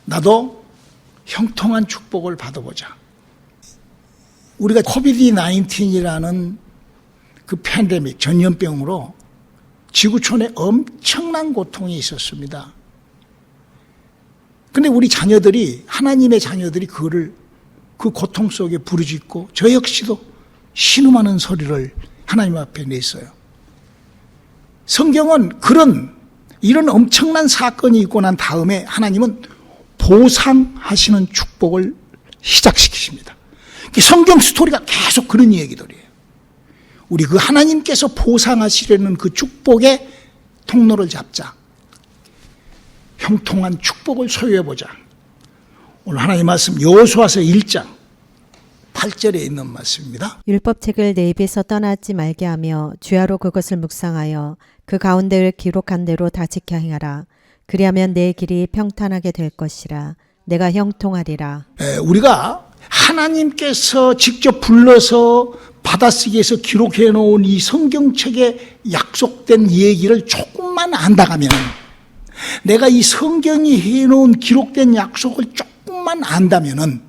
나도 형통한 축복을 받아보자. 우리가 코비드-19이라는 그 팬데믹, 전염병으로 지구촌에 엄청난 고통이 있었습니다. 근데 우리 자녀들이, 하나님의 자녀들이 그 고통 속에 부르짖고 저 역시도 신음하는 소리를 하나님 앞에 냈어요. 성경은 이런 엄청난 사건이 있고 난 다음에 하나님은 보상하시는 축복을 시작시키십니다. 성경 스토리가 계속 그런 얘기들이에요. 우리 그 하나님께서 보상하시려는 그 축복의 통로를 잡자. 형통한 축복을 소유해보자. 오늘 하나님 말씀 여호수아서 1장 8절에 있는 말씀입니다. 율법책을 내 입에서 떠나지 말게 하며 주야로 그것을 묵상하여 그 가운데를 기록한 대로 다 지켜 행하라. 그리하면 내 길이 평탄하게 될 것이라. 내가 형통하리라. 우리가 하나님께서 직접 불러서 받아쓰기에서 기록해 놓은 이 성경책에 약속된 얘기를 조금만 안다가면, 내가 이 성경이 해놓은 기록된 약속을 조금만 안다면은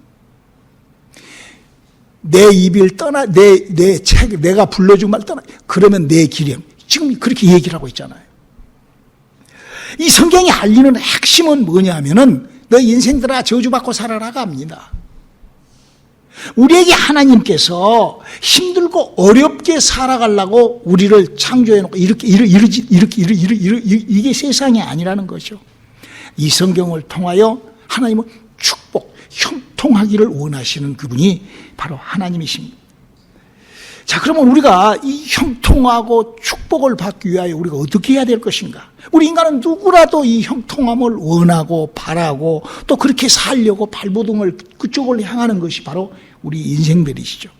내 입을 떠나, 내 책, 내가 불러준 말 떠나, 그러면 내 길이, 지금 그렇게 얘기를 하고 있잖아요. 이 성경이 알리는 핵심은 뭐냐면은 너 인생들아 저주받고 살아라가 합니다. 우리에게 하나님께서 힘들고 어렵게 살아가려고 우리를 창조해놓고 이게 세상이 아니라는 거죠. 이 성경을 통하여 하나님은 축복, 형통하기를 원하시는 그분이 바로 하나님이십니다. 자, 그러면 우리가 이 형통하고 축복을 받기 위하여 우리가 어떻게 해야 될 것인가? 우리 인간은 누구라도 이 형통함을 원하고 바라고 또 그렇게 살려고 발버둥을 그쪽을 향하는 것이 바로 우리 인생별이시죠.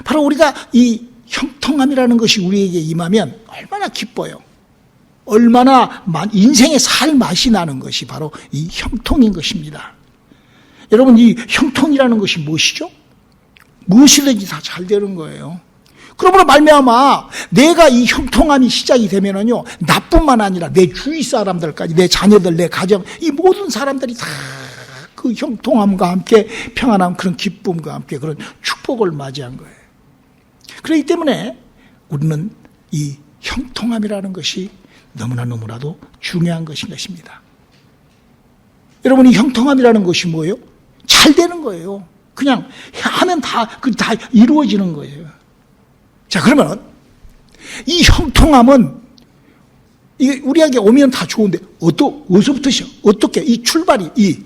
바로 우리가 이 형통함이라는 것이 우리에게 임하면 얼마나 기뻐요. 얼마나 인생의 살 맛이 나는 것이 바로 이 형통인 것입니다. 여러분, 이 형통이라는 것이 무엇이죠? 무엇이든지 다 잘 되는 거예요. 그러므로 말미암아 내가 이 형통함이 시작이 되면은요, 나뿐만 아니라 내 주위 사람들까지, 내 자녀들, 내 가정, 이 모든 사람들이 다 그 형통함과 함께 평안함, 그런 기쁨과 함께 그런 축복을 맞이한 거예요. 그렇기 때문에 우리는 이 형통함이라는 것이 너무나도 중요한 것인 것입니다. 여러분, 이 형통함이라는 것이 뭐예요? 잘 되는 거예요. 그냥 하면 다 이루어지는 거예요. 자, 그러면 이 형통함은 우리에게 오면 다 좋은데 어디서부터 어떻게 이 출발이, 이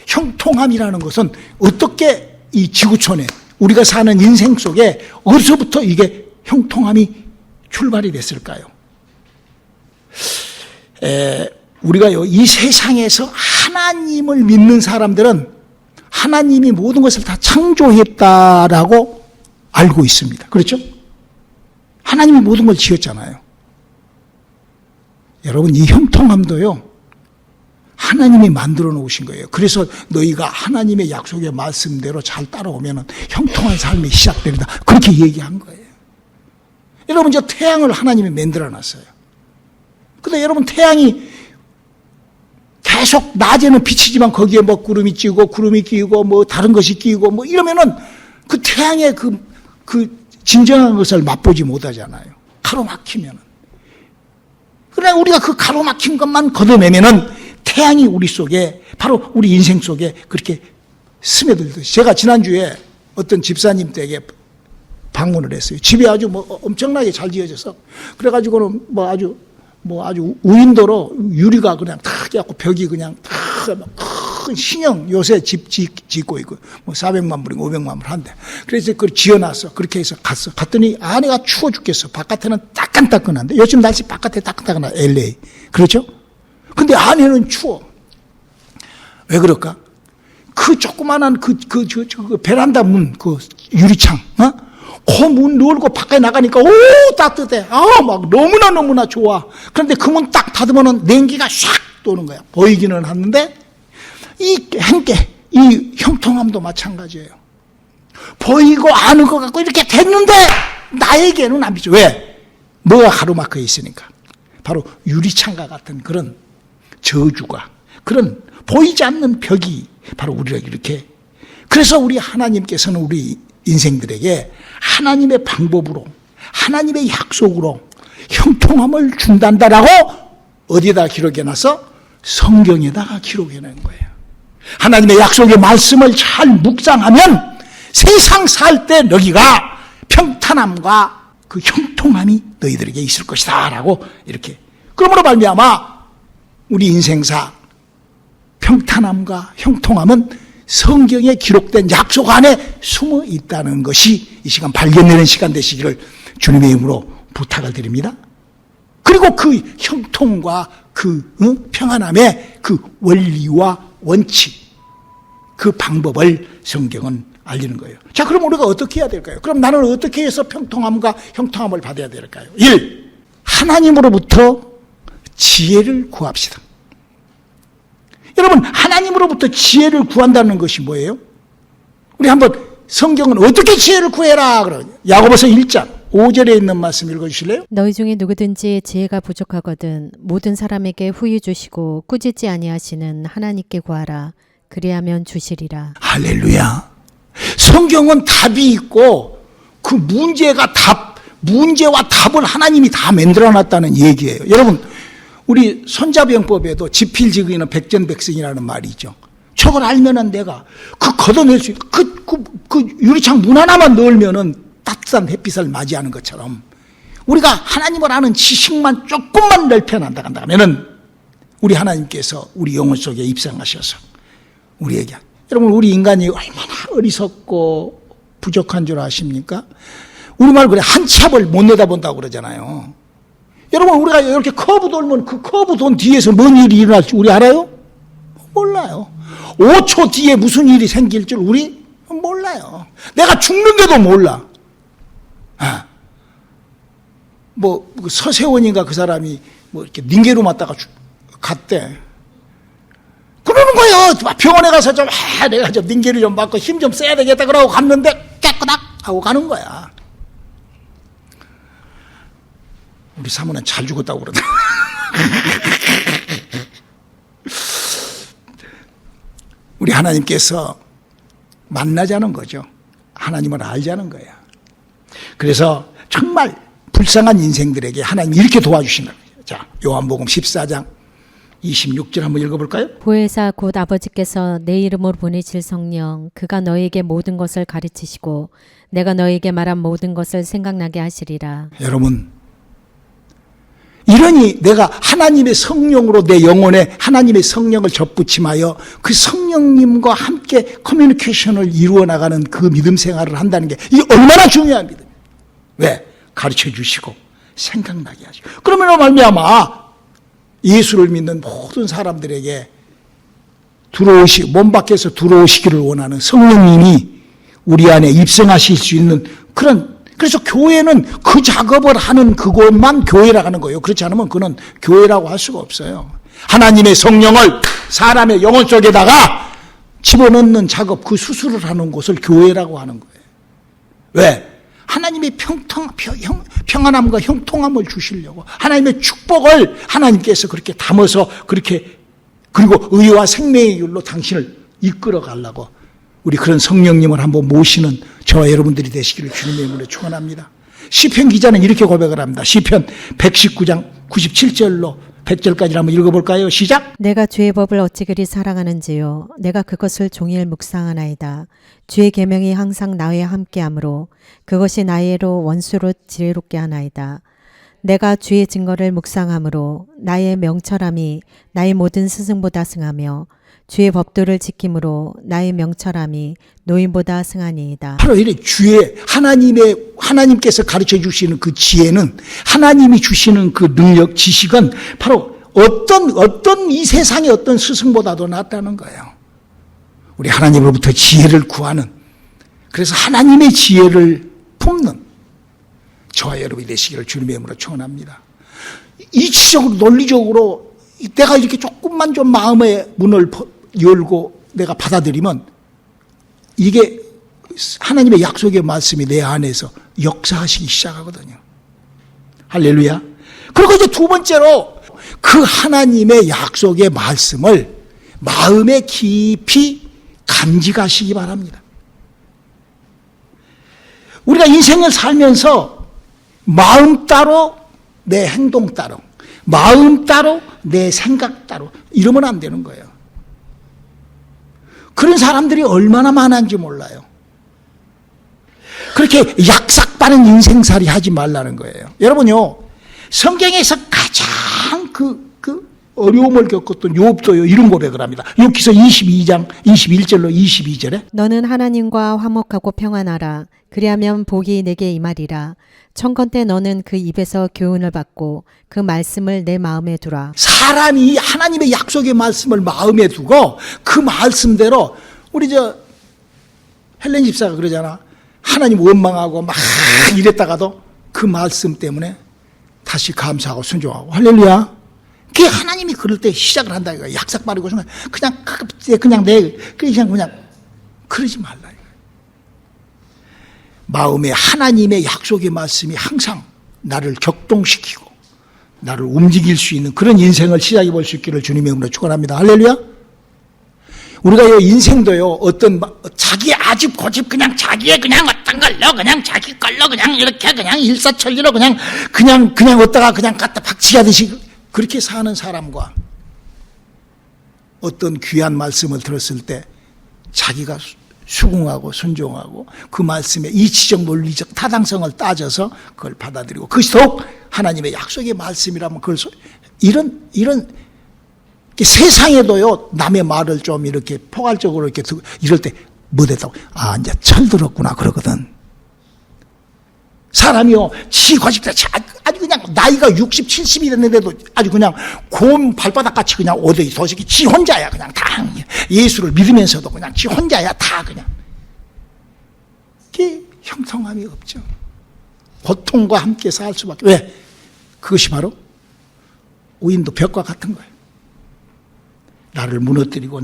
형통함이라는 것은 어떻게 이 지구촌에 우리가 사는 인생 속에 어디서부터 이게 형통함이 출발이 됐을까요? 우리가요, 이 세상에서 하나님을 믿는 사람들은 하나님이 모든 것을 다 창조했다라고 알고 있습니다. 그렇죠? 하나님이 모든 걸 지었잖아요. 여러분, 이 형통함도요, 하나님이 만들어 놓으신 거예요. 그래서 너희가 하나님의 약속의 말씀대로 잘 따라오면 형통한 삶이 시작됩니다. 그렇게 얘기한 거예요. 여러분, 저 태양을 하나님이 만들어 놨어요. 근데 여러분, 태양이 계속 낮에는 비치지만 거기에 뭐 구름이 찌고 구름이 끼고 뭐 다른 것이 끼고 뭐 이러면은 그 태양의 그 진정한 것을 맛보지 못하잖아요. 가로막히면은. 그러나 우리가 그 가로막힌 것만 걷어내면은 태양이 우리 속에, 바로 우리 인생 속에 그렇게 스며들듯이. 제가 지난주에 어떤 집사님 댁에 방문을 했어요. 집이 아주 뭐 엄청나게 잘 지어져서, 그래가지고는 아주 우인도로 유리가 그냥 탁 해갖고 벽이 그냥 큰 신형 요새 집 짓고 있고, 400만 불인가 500만 불 한대. 그래서 그걸 지어놨어. 그렇게 해서 갔더니 안에가 추워 죽겠어. 바깥에는 따끈따끈한데, 요즘 날씨 바깥에 따끈따끈한 LA. 그렇죠? 근데 안에는 추워. 왜 그럴까? 그 조그만한 그 베란다 문, 그 유리창, 그 문 열고 밖에 나가니까, 오, 따뜻해. 막 너무나 좋아. 그런데 그 문 딱 닫으면은 냉기가 샥 도는 거야. 보이기는 하는데, 이 형통함도 마찬가지예요. 보이고 아는 것 같고 이렇게 됐는데, 나에게는 안 비쳐. 왜? 뭐가 가로막혀 있으니까. 바로 유리창과 같은 그런 저주가, 그런 보이지 않는 벽이 바로 우리를 이렇게, 그래서 우리 하나님께서는 우리 인생들에게 하나님의 방법으로, 하나님의 약속으로 형통함을 준단다라고 어디에다 기록해놔서? 성경에다가 기록해놓은 거예요. 하나님의 약속의 말씀을 잘 묵상하면 세상 살 때 너희가 평탄함과 그 형통함이 너희들에게 있을 것이다 라고 이렇게. 그러므로 말미암아 우리 인생사 평탄함과 형통함은 성경에 기록된 약속 안에 숨어 있다는 것이 이 시간 발견되는 시간 되시기를 주님의 이름으로 부탁을 드립니다. 그리고 그 형통과 그 평안함의 그 원리와 원칙, 그 방법을 성경은 알리는 거예요. 자, 그럼 우리가 어떻게 해야 될까요? 그럼 나는 어떻게 해서 평통함과 형통함을 받아야 될까요? 1. 하나님으로부터 지혜를 구합시다. 여러분, 하나님으로부터 지혜를 구한다는 것이 뭐예요? 우리 한번 성경은 어떻게 지혜를 구해라 그러죠. 야고보서 1장 5절에 있는 말씀 읽어주실래요? 너희 중에 누구든지 지혜가 부족하거든 모든 사람에게 후히 주시고 꾸짖지 아니하시는 하나님께 구하라. 그리하면 주시리라. 할렐루야. 성경은 답이 있고 그 문제와 답을 하나님이 다 만들어놨다는 얘기예요. 여러분, 우리 손자병법에도 지필지기는 백전백승이라는 말이 있죠. 저걸 알면은 내가 걷어낼 수 있고 그 유리창 문 하나만 넣으면은 따뜻한 햇빛을 맞이하는 것처럼 우리가 하나님을 아는 지식만 조금만 넓혀난다 하면은 우리 하나님께서 우리 영혼 속에 입성하셔서 우리에게, 여러분 우리 인간이 얼마나 어리석고 부족한 줄 아십니까? 우리말 그래 한 찹을 못 내다본다고 그러잖아요. 여러분 우리가 이렇게 커브 돌면 그 커브 돈 뒤에서 뭔 일이 일어날지 우리 알아요? 몰라요. 5초 뒤에 무슨 일이 생길 줄 우리 몰라요. 내가 죽는데도 몰라. 뭐 서세원인가 그 사람이 뭐 이렇게 닌게로 맞다가 갔대. 그러는 거예요. 병원에 가서 좀 내가 좀 닌게를 좀 맞고 힘 좀 써야 되겠다 그러고 갔는데 깨끗하게 하고 가는 거야. 우리 사모는 잘 죽었다고 그러더라. 우리 하나님께서 만나자는 거죠. 하나님을 알자는 거야. 그래서 정말 불쌍한 인생들에게 하나님이 이렇게 도와주신다. 자, 요한복음 14장 26절 한번 읽어볼까요? 보혜사 곧 아버지께서 내 이름으로 보내실 성령 그가 너희에게 모든 것을 가르치시고 내가 너희에게 말한 모든 것을 생각나게 하시리라. 여러분, 이러니 내가 하나님의 성령으로 내 영혼에 하나님의 성령을 접붙임하여 그 성령님과 함께 커뮤니케이션을 이루어 나가는 그 믿음 생활을 한다는 게 이게 얼마나 중요한 믿음. 왜? 가르쳐 주시고 생각나게 하시고. 그러면 말미암아 예수를 믿는 모든 사람들에게 몸 밖에서 들어오시기를 원하는 성령님이 우리 안에 입성하실 수 있는 그래서 교회는 그 작업을 하는 그것만 교회라고 하는 거예요. 그렇지 않으면 그는 교회라고 할 수가 없어요. 하나님의 성령을 사람의 영혼 속에다가 집어넣는 작업, 그 수술을 하는 곳을 교회라고 하는 거예요. 왜? 하나님의 평안함과 형통함을 주시려고, 하나님의 축복을 하나님께서 그렇게 담아서 그리고 의와 생명의 길로 당신을 이끌어 가려고 우리 그런 성령님을 한번 모시는 저와 여러분들이 되시기를 주님의 이름으로 축원합니다. 시편 기자는 이렇게 고백을 합니다. 시편 119장 97절로 100절까지 한번 읽어볼까요? 시작! 내가 주의 법을 어찌 그리 사랑하는지요. 내가 그것을 종일 묵상하나이다. 주의 계명이 항상 나와 함께하므로 그것이 나의로 원수로 지혜롭게 하나이다. 내가 주의 증거를 묵상함으로 나의 명철함이 나의 모든 스승보다 승하며 주의 법도를 지킴으로 나의 명철함이 노인보다 승하니이다. 바로 이래 하나님께서 가르쳐 주시는 그 지혜는, 하나님이 주시는 그 능력, 지식은 바로 어떤 이 세상의 어떤 스승보다도 낫다는 거예요. 우리 하나님으로부터 지혜를 구하는, 그래서 하나님의 지혜를 품는 저와 여러분이 되시기를 주님의 이름으로 축원합니다. 이치적으로 논리적으로 내가 이렇게 조금만 좀 마음의 문을 열고 내가 받아들이면 이게 하나님의 약속의 말씀이 내 안에서 역사하시기 시작하거든요. 할렐루야. 그리고 이제 두 번째로 그 하나님의 약속의 말씀을 마음에 깊이 간직하시기 바랍니다. 우리가 인생을 살면서 마음 따로 내 행동 따로, 마음 따로 내 생각 따로 이러면 안 되는 거예요. 그런 사람들이 얼마나 많은지 몰라요. 그렇게 약삭빠른 인생살이 하지 말라는 거예요. 여러분요, 성경에서 가장 그 어려움을 겪었던 욥도요 이런 고백을 합니다. 욥기서 22장 21절로 22절에 너는 하나님과 화목하고 평안하라. 그리하면 복이 내게 임하리라. 청컨대 너는 그 입에서 교훈을 받고 그 말씀을 내 마음에 두라. 사람이 하나님의 약속의 말씀을 마음에 두고 그 말씀대로 우리 헬렌 집사가 그러잖아. 하나님 원망하고 막 이랬다가도 그 말씀 때문에 다시 감사하고 순종하고 할렐루야. 그게 하나님이 그럴 때 시작을 한다 이거야. 약삭 빠르고 그냥 그러지 말라 이거야. 마음에 하나님의 약속의 말씀이 항상 나를 격동시키고 나를 움직일 수 있는 그런 인생을 시작해 볼 수 있기를 주님의 이름으로 축원합니다. 할렐루야. 우리가 인생도요 어떤 자기 아집 고집 그냥 자기의 그냥 어떤 걸로 그냥 자기 걸로 그냥 이렇게 그냥 일사천리로 그냥 어디다가 그냥 갖다 박치하듯이 그렇게 사는 사람과 어떤 귀한 말씀을 들었을 때 자기가 수긍하고 순종하고 그 말씀에 이치적 논리적 타당성을 따져서 그걸 받아들이고 그것이 더욱 하나님의 약속의 말씀이라면 그걸 이런 세상에도요 남의 말을 좀 이렇게 포괄적으로 이렇게 듣고 이럴 때 뭐됐다고 이제 철들었구나 그러거든. 사람이요 지 고집대 아주 그냥 나이가 60, 70이 됐는데도 아주 그냥 고운 발바닥같이 그냥 오더이 소식이 지 혼자야 그냥 다 예수를 믿으면서도 그냥 지 혼자야 다 그냥 이게 형통함이 없죠. 고통과 함께 살 수밖에. 왜? 그것이 바로 우인도 벽과 같은 거예요. 나를 무너뜨리고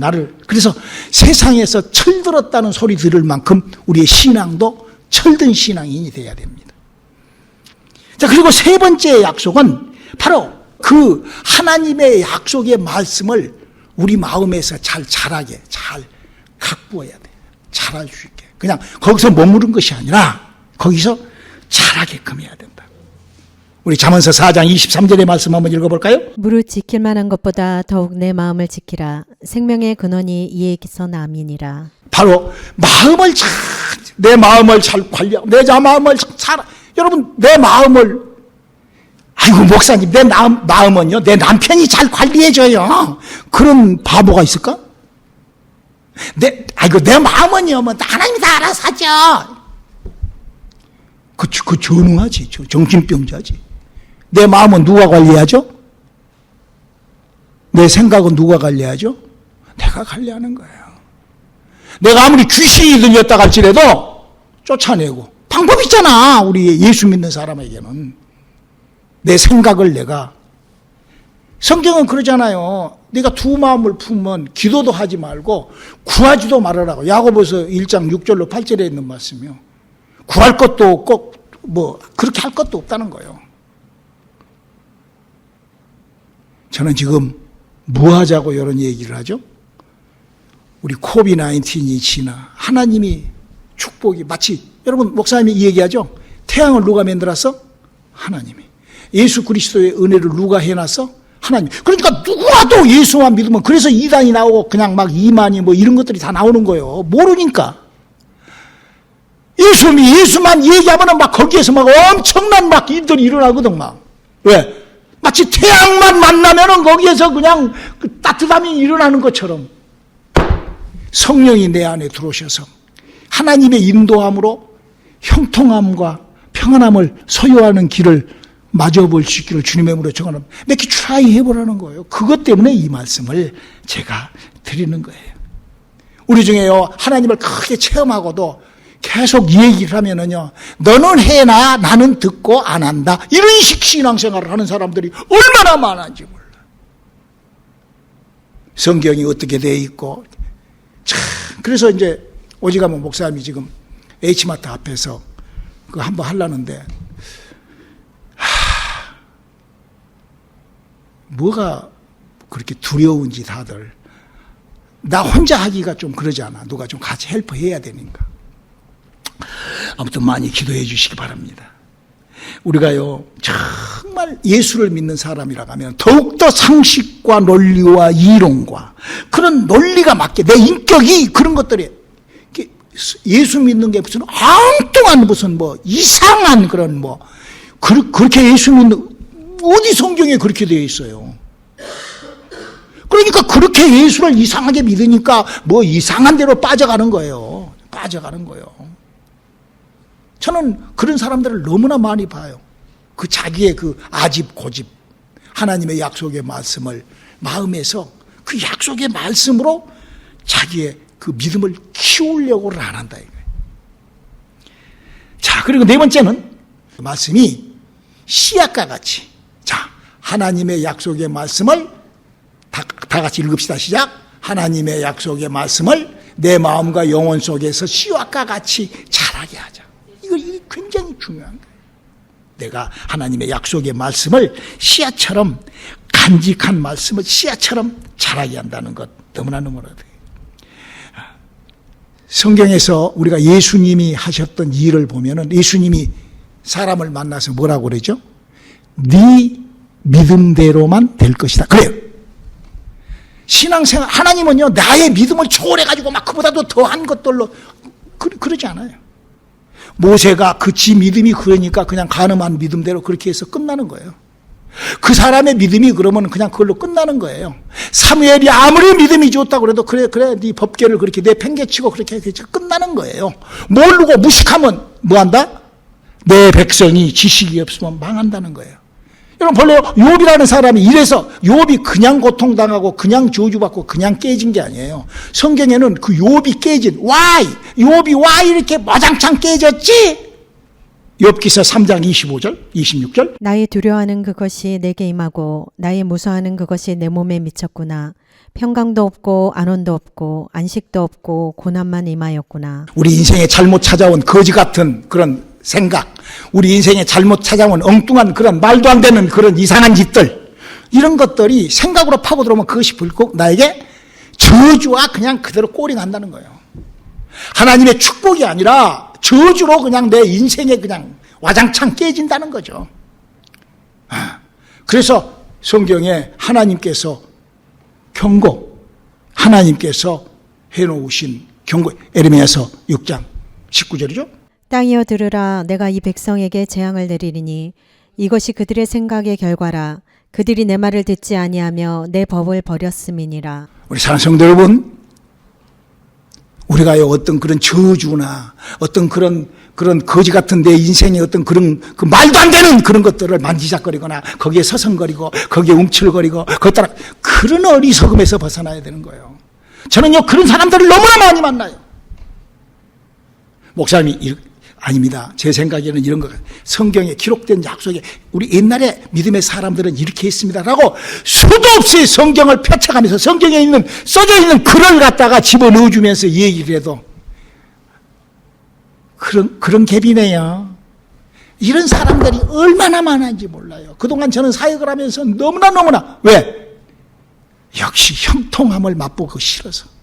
그래서 세상에서 철들었다는 소리 들을 만큼 우리의 신앙도 철든 신앙인이 돼야 됩니다. 자, 그리고 세 번째 약속은 바로 그 하나님의 약속의 말씀을 우리 마음에서 잘 자라게, 잘 갖고야 돼. 자랄 수 있게. 그냥 거기서 머무른 것이 아니라 거기서 자라게끔 해야 된다. 우리 잠언서 4장 23절의 말씀 한번 읽어볼까요? 무릇 지킬 만한 것보다 더욱 내 마음을 지키라. 생명의 근원이 이에게서 남이니라. 바로 내 마음을 잘 관리하고 내 마음을 잘 여러분 내 마음을 아이고 목사님 내 마음은요 내 남편이 잘 관리해줘요. 그런 바보가 있을까? 내 마음은요 뭐 하나님이 다 알아서 하죠. 그 전능하지 정신병자지. 내 마음은 누가 관리하죠? 내 생각은 누가 관리하죠? 내가 관리하는 거예요. 내가 아무리 귀신이 들렸다 할지라도 쫓아내고 방법 있잖아. 우리 예수 믿는 사람에게는 내 생각을 내가 성경은 그러잖아요. 네가 두 마음을 품으면 기도도 하지 말고 구하지도 말아라고. 야고보서 1장 6절로 8절에 있는 말씀이요. 구할 것도 없고 그렇게 할 것도 없다는 거예요. 저는 지금 뭐 하자고 이런 얘기를 하죠? 우리 코비드-19이 지나 하나님이 축복이 마치 여러분 목사님이 이 얘기하죠. 태양을 누가 만들었어? 하나님이. 예수 그리스도의 은혜를 누가 해놨어? 하나님. 그러니까 누구라도 예수만 믿으면 그래서 이단이 나오고 그냥 막 이만이 이런 것들이 다 나오는 거예요. 모르니까. 예수만 얘기하면 막 거기에서 막 엄청난 막 일들이 일어나거든 막. 왜? 마치 태양만 만나면은 거기에서 그냥 그 따뜻함이 일어나는 것처럼 성령이 내 안에 들어오셔서 하나님의 인도함으로 형통함과 평안함을 소유하는 길을 맞아볼 수 있기를 주님의 이름으로 축원합니다. 몇 개 트라이 해보라는 거예요. 그것 때문에 이 말씀을 제가 드리는 거예요. 우리 중에요 하나님을 크게 체험하고도 계속 이 얘기를 하면은요 너는 해나 나는 듣고 안 한다 이런 식 신앙생활을 하는 사람들이 얼마나 많은지 몰라. 성경이 어떻게 돼 있고 참 그래서 이제 오지가면 목사님이 지금 H마트 앞에서 그거 한번 하려는데 뭐가 그렇게 두려운지 다들 나 혼자 하기가 좀 그러잖아. 누가 좀 같이 헬퍼해야 되니까. 아무튼 많이 기도해 주시기 바랍니다. 우리가요, 정말 예수를 믿는 사람이라고 하면 더욱더 상식과 논리와 이론과 그런 논리가 맞게 내 인격이 그런 것들이 예수 믿는 게 무슨 엉뚱한 무슨 뭐 이상한 그런 뭐 그렇게 예수 믿는 어디 성경에 그렇게 되어 있어요. 그러니까 그렇게 예수를 이상하게 믿으니까 뭐 이상한 대로 빠져가는 거예요. 빠져가는 거예요. 저는 그런 사람들을 너무나 많이 봐요. 그 자기의 그 아집 고집, 하나님의 약속의 말씀을 마음에서 그 약속의 말씀으로 자기의 그 믿음을 키우려고는 안 한다 이거예요. 자, 그리고 네 번째는 말씀이 씨앗과 같이, 자, 하나님의 약속의 말씀을 다 같이 읽읍시다. 시작. 하나님의 약속의 말씀을 내 마음과 영혼 속에서 씨앗과 같이 자라게 하자. 이게 굉장히 중요한 거예요. 내가 하나님의 약속의 말씀을 씨앗처럼, 간직한 말씀을 씨앗처럼 자라게 한다는 것 너무나 돼요. 성경에서 우리가 예수님이 하셨던 일을 보면은 예수님이 사람을 만나서 뭐라고 그러죠? 네 믿음대로만 될 것이다. 그래요. 신앙생활, 하나님은요, 나의 믿음을 초월해가지고 막 그보다도 더한 것들로 그러지 않아요. 모세가 지 믿음이 그러니까 그냥 가늠한 믿음대로 그렇게 해서 끝나는 거예요. 그 사람의 믿음이 그러면 그냥 그걸로 끝나는 거예요. 사무엘이 아무리 믿음이 좋다고 그래도 그래 네 법궤를 그렇게 내팽개치고 그렇게 해서 끝나는 거예요. 모르고 무식하면 뭐한다? 내 백성이 지식이 없으면 망한다는 거예요. 여러분 볼래요? 욥이라는 사람이 이래서 욥이 그냥 고통당하고 그냥 저주받고 그냥 깨진 게 아니에요. 성경에는 그 욥이 깨진 욥이 왜 이렇게 와장창 깨졌지? 욥기서 3장 25절 26절 나의 두려워하는 그것이 내게 임하고 나의 무서워하는 그것이 내 몸에 미쳤구나. 평강도 없고 안온도 없고 안식도 없고 고난만 임하였구나. 우리 인생에 잘못 찾아온 거지 같은 그런 생각, 우리 인생에 잘못 찾아온 엉뚱한 그런 말도 안 되는 그런 이상한 짓들, 이런 것들이 생각으로 파고 들어오면 그것이 불꼭 나에게 저주와 그냥 그대로 꼴이 난다는 거예요. 하나님의 축복이 아니라 저주로 그냥 내 인생에 그냥 와장창 깨진다는 거죠. 그래서 성경에 하나님께서 하나님께서 해놓으신 경고, 에레미야서 6장 19절이죠. 땅이여 들으라. 내가 이 백성에게 재앙을 내리리니 이것이 그들의 생각의 결과라. 그들이 내 말을 듣지 아니하며 내 법을 버렸음이니라. 우리 사랑하는 성도 여러분, 우리가요 어떤 그런 저주나 어떤 그런 거지 같은 내 인생의 어떤 그런 그 말도 안 되는 그런 것들을 만지작거리거나 거기에 서성거리고 거기에 움츠러거리고 거기다가 그런 어리석음에서 벗어나야 되는 거예요. 저는요 그런 사람들을 너무나 많이 만나요. 목사님이 아닙니다. 제 생각에는 이런 거, 성경에 기록된 약속에 우리 옛날에 믿음의 사람들은 이렇게 했습니다라고 수도 없이 성경을 펼쳐가면서 성경에 써져 있는 글을 갖다가 집어넣어주면서 얘기를 해도 그런 갭이네요. 이런 사람들이 얼마나 많은지 몰라요. 그동안 저는 사역을 하면서 너무나 왜? 역시 형통함을 맛보고 싫어서.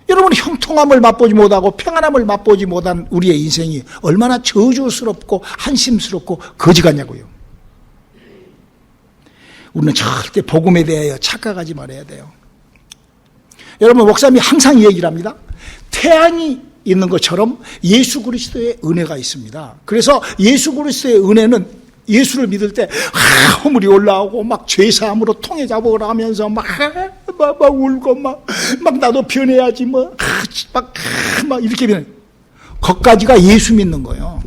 여러분, 형통함을 맛보지 못하고 평안함을 맛보지 못한 우리의 인생이 얼마나 저주스럽고 한심스럽고 거지 같냐고요. 우리는 절대 복음에 대하여 착각하지 말아야 돼요. 여러분, 목사님이 항상 이 얘기를 합니다. 태양이 있는 것처럼 예수 그리스도의 은혜가 있습니다. 그래서 예수 그리스도의 은혜는 예수를 믿을 때 허물이 올라오고 막 죄사함으로 통해 잡으라 하면서 막 울고 막 나도 변해야지 막 이렇게 변해. 거기까지가 예수 믿는 거예요.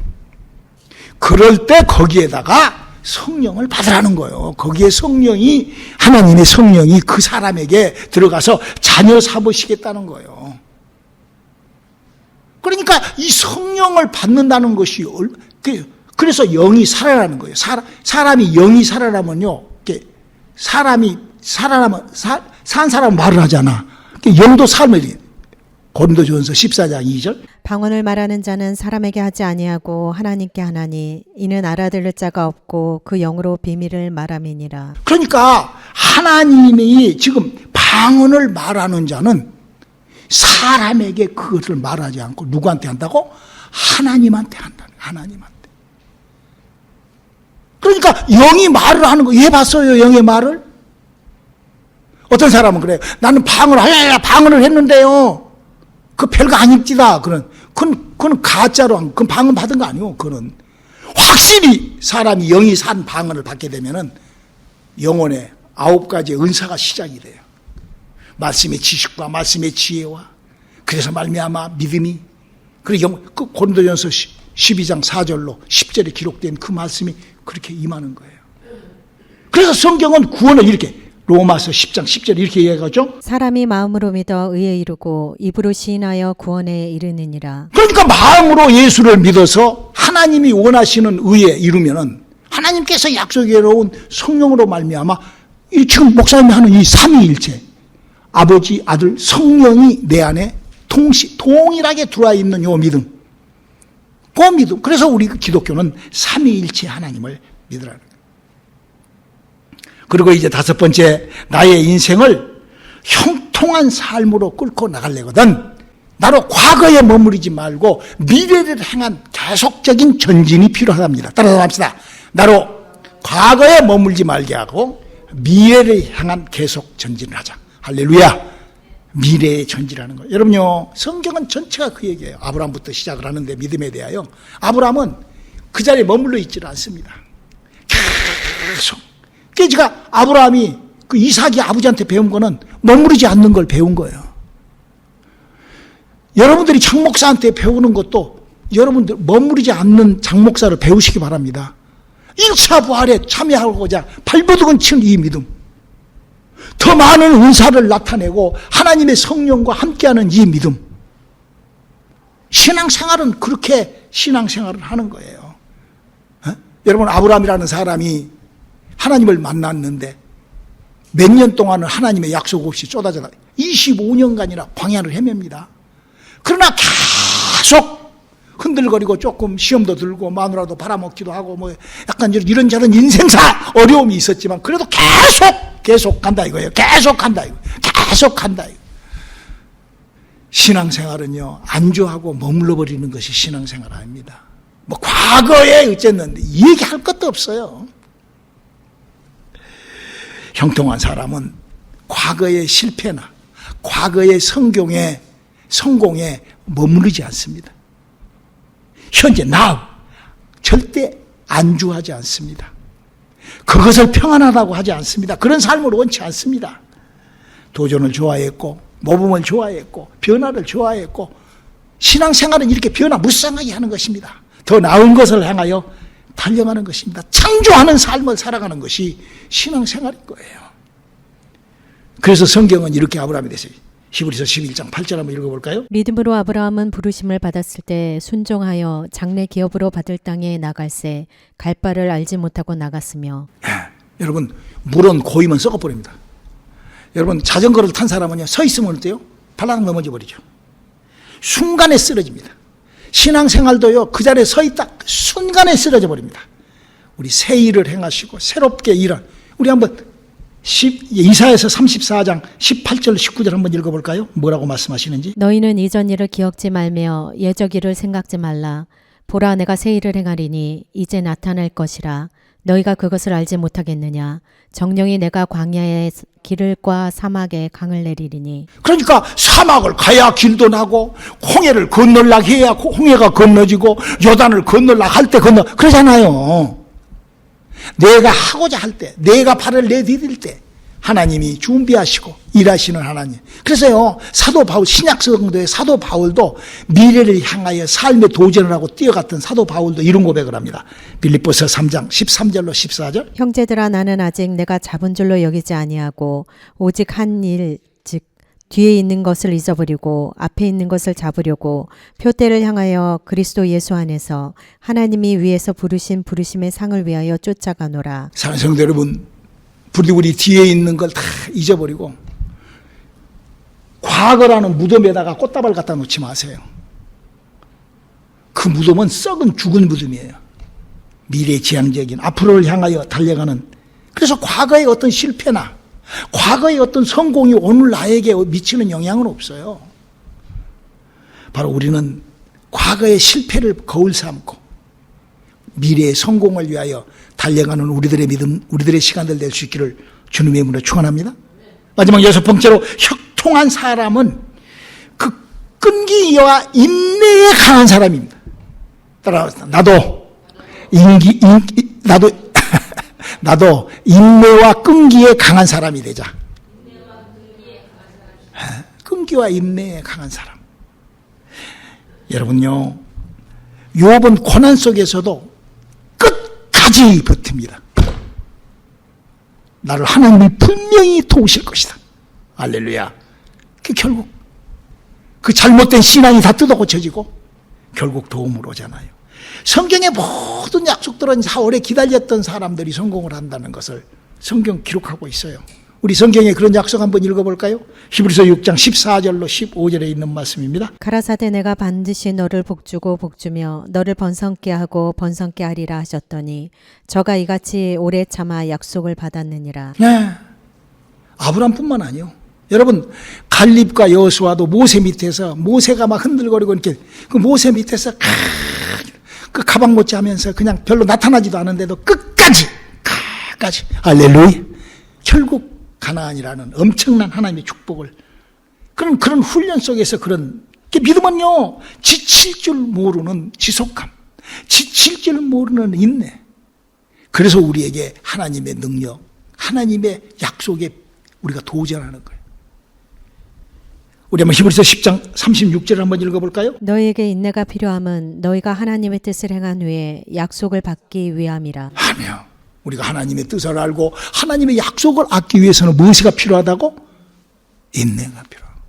그럴 때 거기에다가 성령을 받으라는 거예요. 거기에 성령이, 하나님의 성령이 그 사람에게 들어가서 자녀 삼으시겠다는 거예요. 그러니까 이 성령을 받는다는 것이 그래서 영이 살아나는 거예요. 사람이 영이 살아나면요, 사람이 살아나면 산 사람은 말을 하잖아. 영도 삶을. 고린도전서 14장 2절. 방언을 말하는 자는 사람에게 하지 아니하고 하나님께 하나니 이는 알아들을 자가 없고 그 영으로 비밀을 말함이니라. 그러니까 하나님이 지금 방언을 말하는 자는 사람에게 그것을 말하지 않고 누구한테 한다고? 하나님한테 한다. 하나님한테. 그러니까 영이 말을 하는 거, 예, 봤어요, 영의 말을? 어떤 사람은 그래요. 나는 방언을 했는데요. 그 별거 아닙니다. 그건 가짜로, 그건 방언 받은 거 아니에요. 그건 확실히 사람이 영이 산 방언을 받게 되면은 영혼의 9가지의 은사가 시작이 돼요. 말씀의 지식과 말씀의 지혜와, 그래서 말미암아 믿음이, 그리고 그 고린도전서 12장 4절로 10절에 기록된 그 말씀이 그렇게 임하는 거예요. 그래서 성경은 구원을 이렇게 로마서 10장 10절 이렇게 얘기하죠. 사람이 마음으로 믿어 의에 이르고 입으로 시인하여 구원에 이르느니라. 그러니까 마음으로 예수를 믿어서 하나님이 원하시는 의에 이르면은 하나님께서 약속해 놓은 성령으로 말미암아 이 지금 목사님이 하는 이 삼위일체, 아버지, 아들, 성령이 내 안에 동일하게 들어와 있는 요 믿음. 그 믿음. 그래서 우리 기독교는 삼위일체 하나님을 믿으라는 거예요. 그리고 이제 5번째, 나의 인생을 형통한 삶으로 끌고 나가려거든 나로 과거에 머무르지 말고 미래를 향한 계속적인 전진이 필요하답니다. 따라서 합시다. 나로 과거에 머물지 말게 하고 미래를 향한 계속 전진을 하자. 할렐루야. 미래에 전진하는 거예요. 여러분요, 성경은 전체가 그 얘기예요. 아브라함부터 시작을 하는데 믿음에 대하여 아브라함은 그 자리에 머물러 있지를 않습니다. 계속. 그러니까 제가 아브라함이 그 이삭이 아버지한테 배운 거는 머무르지 않는 걸 배운 거예요. 여러분들이 장목사한테 배우는 것도 여러분들 머무르지 않는 장목사를 배우시기 바랍니다. 1차 부활에 참여하고자 발버둥은 치는 이 믿음, 더 많은 은사를 나타내고 하나님의 성령과 함께하는 이 믿음, 신앙생활은 그렇게 신앙생활을 하는 거예요. 여러분, 아브라함이라는 사람이 하나님을 만났는데 몇 년 동안은 하나님의 약속 없이 쏟아져 25년간이나 광야를 헤맵니다. 그러나 계속 흔들거리고 조금 시험도 들고 마누라도 팔아먹기도 하고 뭐 약간 이런저런 인생사 어려움이 있었지만 그래도 계속 간다 이거예요. 계속 간다 이거. 신앙생활은요, 안주하고 머물러 버리는 것이 신앙생활 아닙니다. 뭐 과거에 어쨌는데 얘기할 것도 없어요. 형통한 사람은 과거의 실패나 과거의 성공에 머무르지 않습니다. 현재 now 절대 안주하지 않습니다. 그것을 평안하다고 하지 않습니다. 그런 삶을 원치 않습니다. 도전을 좋아했고 모범을 좋아했고 변화를 좋아했고 신앙생활은 이렇게 변화 무쌍하게 하는 것입니다. 더 나은 것을 향하여 달려가는 것입니다. 창조하는 삶을 살아가는 것이 신앙생활인 거예요. 그래서 성경은 이렇게 아브라함에 대해서 히브리서 11장 8절 한번 읽어볼까요? 믿음으로 아브라함은 부르심을 받았을 때 순종하여 장래 기업으로 받을 땅에 나갈새 갈 바를 알지 못하고 나갔으며. 여러분, 물은 고이면 썩어버립니다. 여러분, 자전거를 탄 사람은요, 서 있으면 어때요? 발라당 넘어져 버리죠. 순간에 쓰러집니다. 신앙생활도요, 그 자리에 서 있다 순간에 쓰러져 버립니다. 우리 새 일을 행하시고 새롭게 일한, 우리 한번 이사야서 34장 18절 19절 한번 읽어볼까요? 뭐라고 말씀하시는지. 너희는 이전 일을 기억지 말며 예적 일을 생각지 말라. 보라, 내가 새 일을 행하리니 이제 나타날 것이라. 너희가 그것을 알지 못하겠느냐. 정령이 내가 광야에 길을 과 사막에 강을 내리리니. 그러니까 사막을 가야 길도 나고 홍해를 건널락 해야 홍해가 건너지고 요단을 건널락 할 때 건너, 그러잖아요. 내가 하고자 할 때, 내가 발을 내디딜 때 하나님이 준비하시고 일하시는 하나님. 그래서요, 사도 바울, 신약 성도의 사도 바울도 미래를 향하여 삶의 도전을 하고 뛰어갔던 사도 바울도 이런 고백을 합니다. 빌립보서 3장 13절로 14절. 형제들아, 나는 아직 내가 잡은 줄로 여기지 아니하고 오직 한 일, 즉 뒤에 있는 것을 잊어버리고 앞에 있는 것을 잡으려고 표대를 향하여 그리스도 예수 안에서 하나님이 위에서 부르신 부르심의 상을 위하여 쫓아가노라. 사랑하는 성도 여러분, 우리 뒤에 있는 걸 다 잊어버리고 과거라는 무덤에다가 꽃다발 갖다 놓지 마세요. 그 무덤은 썩은 죽은 무덤이에요. 미래지향적인 앞으로를 향하여 달려가는. 그래서 과거의 어떤 실패나 과거의 어떤 성공이 오늘 나에게 미치는 영향은 없어요. 바로 우리는 과거의 실패를 거울 삼고 미래의 성공을 위하여 달려가는 우리들의 믿음, 우리들의 시간들 될 수 있기를 주님의 이름으로 축원합니다. 마지막 6번째로, 형통한 사람은 그 끈기와 인내에 강한 사람입니다. 따라서 나도 인내와 끈기에 강한 사람이 되자. 끈기와 인내에 강한 사람. 여러분요, 욥은 고난 속에서도 끝까지 버팁니다. 나를 하나님이 분명히 도우실 것이다. 할렐루야. 결국 그 잘못된 신앙이 다 뜯어 고쳐지고 결국 도움으로 오잖아요. 성경의 모든 약속들은 4월에 기다렸던 사람들이 성공을 한다는 것을 성경 기록하고 있어요. 우리 성경에 그런 약속 한번 읽어볼까요? 히브리서 6장 14절로 15절에 있는 말씀입니다. 가라사대 내가 반드시 너를 복주고 복주며 너를 번성케 하고 번성케 하리라 하셨더니 저가 이같이 오래 참아 약속을 받았느니라. 네, 아브람뿐만 아니요. 여러분, 갈렙과 여호수아도 모세 밑에서 모세가 막 흔들거리고 이렇게 그 모세 밑에서 그 가방 못지 하면서 그냥 별로 나타나지도 않은데도 끝까지 할렐루야. 결국 가나안이라는 엄청난 하나님의 축복을 그런 훈련 속에서 그런 믿음은요, 지칠 줄 모르는 지속감, 지칠 줄 모르는 인내. 그래서 우리에게 하나님의 능력, 하나님의 약속에 우리가 도전하는 거예요. 우리 한번 히브리서 10장 36절을 한번 읽어볼까요? 너희에게 인내가 필요함은 너희가 하나님의 뜻을 행한 후에 약속을 받기 위함이라. 하며 우리가 하나님의 뜻을 알고 하나님의 약속을 얻기 위해서는 무엇이가 필요하다고? 인내가 필요하고.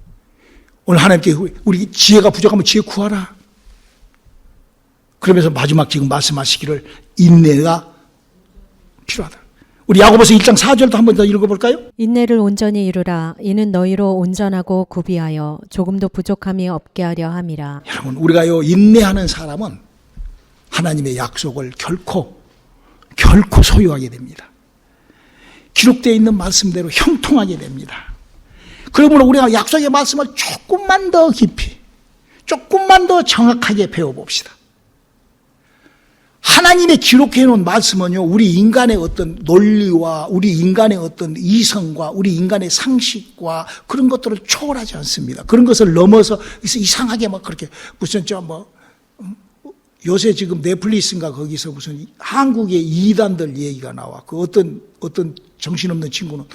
오늘 하나님께 우리 지혜가 부족하면 지혜 구하라. 그러면서 마지막 지금 말씀하시기를 인내가 필요하다. 우리 야고보서 1장 4절도 한번 더 읽어볼까요? 인내를 온전히 이루라. 이는 너희로 온전하고 구비하여 조금도 부족함이 없게 하려 함이라. 여러분, 우리가요, 인내하는 사람은 하나님의 약속을 결코 소유하게 됩니다. 기록되어 있는 말씀대로 형통하게 됩니다. 그러므로 우리가 약속의 말씀을 조금만 더 깊이, 조금만 더 정확하게 배워봅시다. 하나님의 기록해 놓은 말씀은요, 우리 인간의 어떤 논리와 우리 인간의 어떤 이성과 우리 인간의 상식과 그런 것들을 초월하지 않습니다. 그런 것을 넘어서 이상하게 막 그렇게 무슨 요새 지금 넷플릭스인가 거기서 무슨 한국의 이단들 얘기가 나와. 그 어떤 정신없는 친구는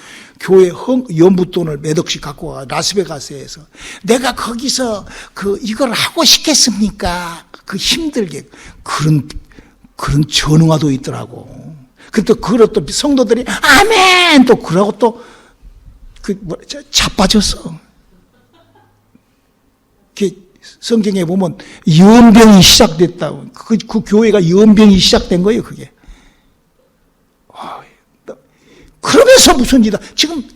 교회 연부돈을 몇 억씩 갖고 와 라스베가스에서 내가 거기서 이걸 하고 싶겠습니까? 그 힘들게 그런 전응화도 있더라고. 근데 그걸 또 성도들이 아멘 또 그러고 또 자빠졌어. 성경에 보면 연병이 시작됐다고. 그 교회가 연병이 시작된 거예요, 그게. 그러면서 무슨 일이다. 지금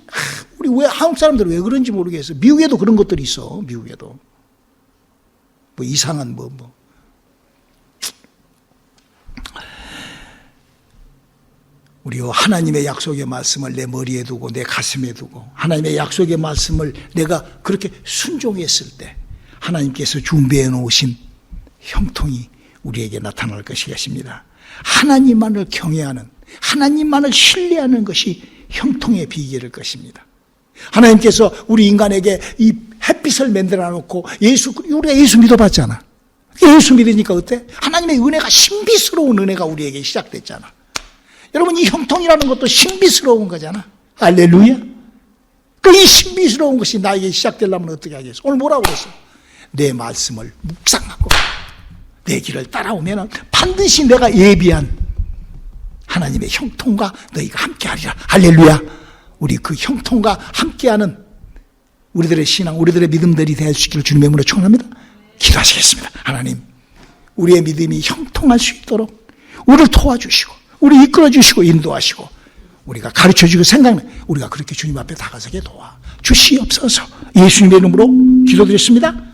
우리 왜 한국 사람들은 왜 그런지 모르겠어요. 미국에도 그런 것들이 있어. 미국에도 뭐 이상한 우리요, 하나님의 약속의 말씀을 내 머리에 두고 내 가슴에 두고 하나님의 약속의 말씀을 내가 그렇게 순종했을 때 하나님께서 준비해 놓으신 형통이 우리에게 나타날 것이겠습니다. 하나님만을 경외하는, 하나님만을 신뢰하는 것이 형통의 비결일 것입니다. 하나님께서 우리 인간에게 이 햇빛을 만들어 놓고 우리가 예수 믿어봤잖아. 예수 믿으니까 어때? 하나님의 은혜가, 신비스러운 은혜가 우리에게 시작됐잖아. 여러분, 이 형통이라는 것도 신비스러운 거잖아. 할렐루야. 이 신비스러운 것이 나에게 시작되려면 어떻게 하겠어? 오늘 뭐라고 그랬어? 내 말씀을 묵상하고 내 길을 따라오면 반드시 내가 예비한 하나님의 형통과 너희가 함께하리라. 할렐루야. 우리 그 형통과 함께하는 우리들의 신앙, 우리들의 믿음들이 될 수 있기를 주님의 이름으로 축원합니다. 기도하시겠습니다. 하나님, 우리의 믿음이 형통할 수 있도록 우리를 도와주시고 우리 이끌어주시고 인도하시고 우리가 가르쳐주고 생각나 우리가 그렇게 주님 앞에 다가서게 도와 주시옵소서. 예수님의 이름으로 기도드렸습니다.